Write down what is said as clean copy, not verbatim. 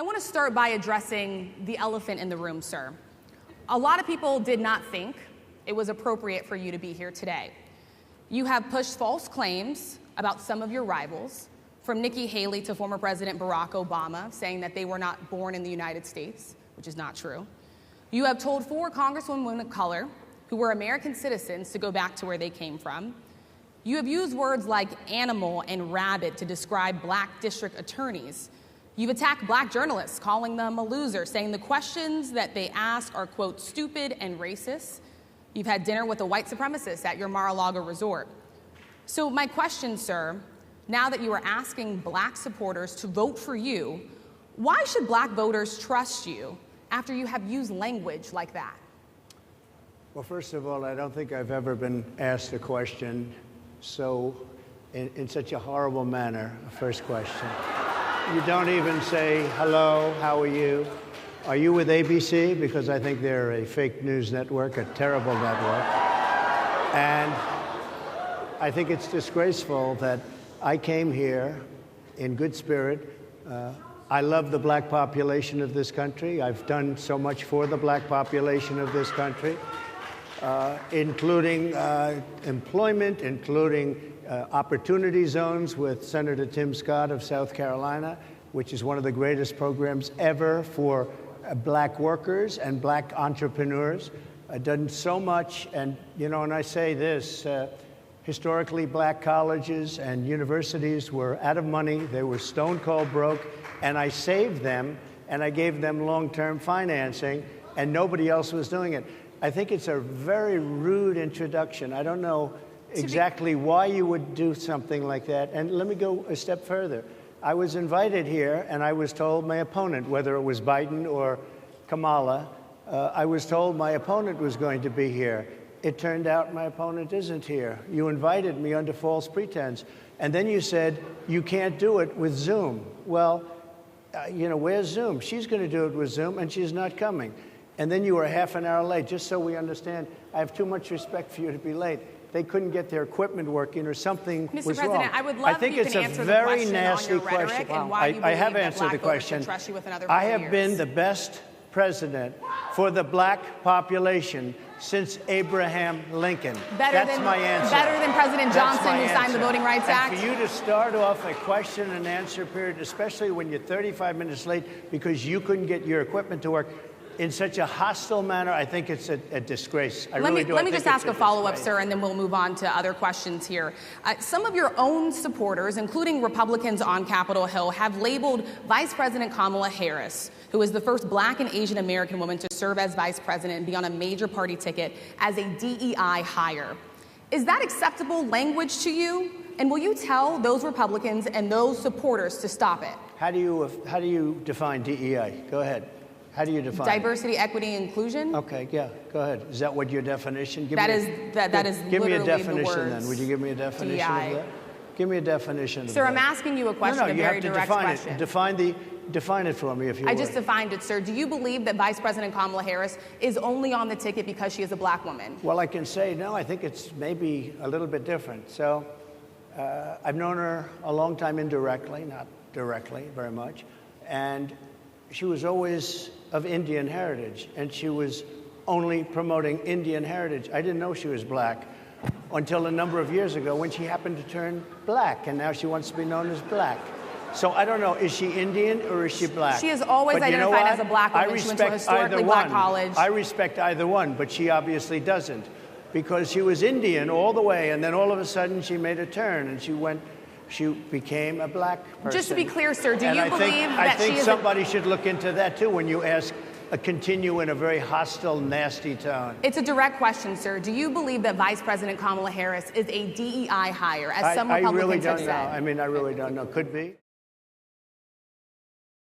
I want to start by addressing the elephant in the room, sir. A lot of people did not think it was appropriate for you to be here today. You have pushed false claims about some of your rivals, from Nikki Haley to former President Barack Obama, saying that they were not born in the United States, which is not true. You have told 4 congresswomen of color who were American citizens to go back to where they came from. You have used words like animal and rabid to describe black district attorneys. You've attacked black journalists, calling them a loser, saying the questions that they ask are, quote, stupid and racist. You've had dinner with a white supremacist at your Mar-a-Lago resort. So my question, sir, now that you are asking black supporters to vote for you, why should black voters trust you after you have used language like that? Well, first of all, I don't think I've ever been asked a question in such a horrible manner. First question. You don't even say, hello, how are you? Are you with ABC? Because I think they're a fake news network, a terrible network. And I think it's disgraceful that I came here in good spirit. I love the black population of this country. I've done so much for the black population of this country, including employment, including opportunity zones with Senator Tim Scott of South Carolina, which is one of the greatest programs ever for black workers and black entrepreneurs. I've done so much, and and I say this, historically black colleges and universities were out of money, they were stone cold broke, and I saved them, and I gave them long-term financing, and nobody else was doing it. I think it's a very rude introduction. I don't know exactly why you would do something like that. And let me go a step further. I was invited here, and I was told my opponent, whether it was Biden or Kamala, I was told my opponent was going to be here. It turned out my opponent isn't here. You invited me under false pretense. And then you said, you can't do it with Zoom. Well, where's Zoom? She's going to do it with Zoom, and she's not coming. And then you were half an hour late. Just so we understand, I have too much respect for you to be late. They couldn't get their equipment working or something was wrong. Mr. President, I would love if you can answer the question on your rhetoric and why you believe that black voters should trust you with another 4 years. I have been the best president for the black population since Abraham Lincoln. That's my answer. Better than President Johnson, who signed the Voting Rights Act? And for you to start off a question and answer period, especially when you're 35 minutes late because you couldn't get your equipment to work, in such a hostile manner, I think it's a disgrace. Let me just ask a follow-up, sir, and then we'll move on to other questions here. Some of your own supporters, including Republicans on Capitol Hill, have labeled Vice President Kamala Harris, who is the first black and Asian American woman to serve as vice president and be on a major party ticket, as a DEI hire. Is that acceptable language to you? And will you tell those Republicans and those supporters to stop it? How do you define DEI? Go ahead. How do you define diversity, equity, inclusion? Okay, yeah, go ahead. Is that what your definition? That is give me a literally definition the words then. Would you give me a definition DEI. of that? Give me a definition of Sir, that. I'm asking you a question, No, a very direct question. Define it for me, if you would. I just defined it, sir. Do you believe that Vice President Kamala Harris is only on the ticket because she is a black woman? Well, I can say no. I think it's maybe a little bit different. So I've known her a long time indirectly, not directly very much. And she was always of Indian heritage, and she was only promoting Indian heritage. I didn't know she was black until a number of years ago when she happened to turn black, and now she wants to be known as black. So I don't know, is she Indian or is she black? She has always identified as a black woman. She went to a historically black college. I respect either one, but she obviously doesn't, because she was Indian all the way, and then all of a sudden she made a turn, and she became a black person. Just to be clear, sir, do you believe that I think somebody should look into that, too, when you continue in a very hostile, nasty tone. It's a direct question, sir. Do you believe that Vice President Kamala Harris is a DEI hire, as some Republicans have said? I really don't know. I mean, I really don't know. Could be.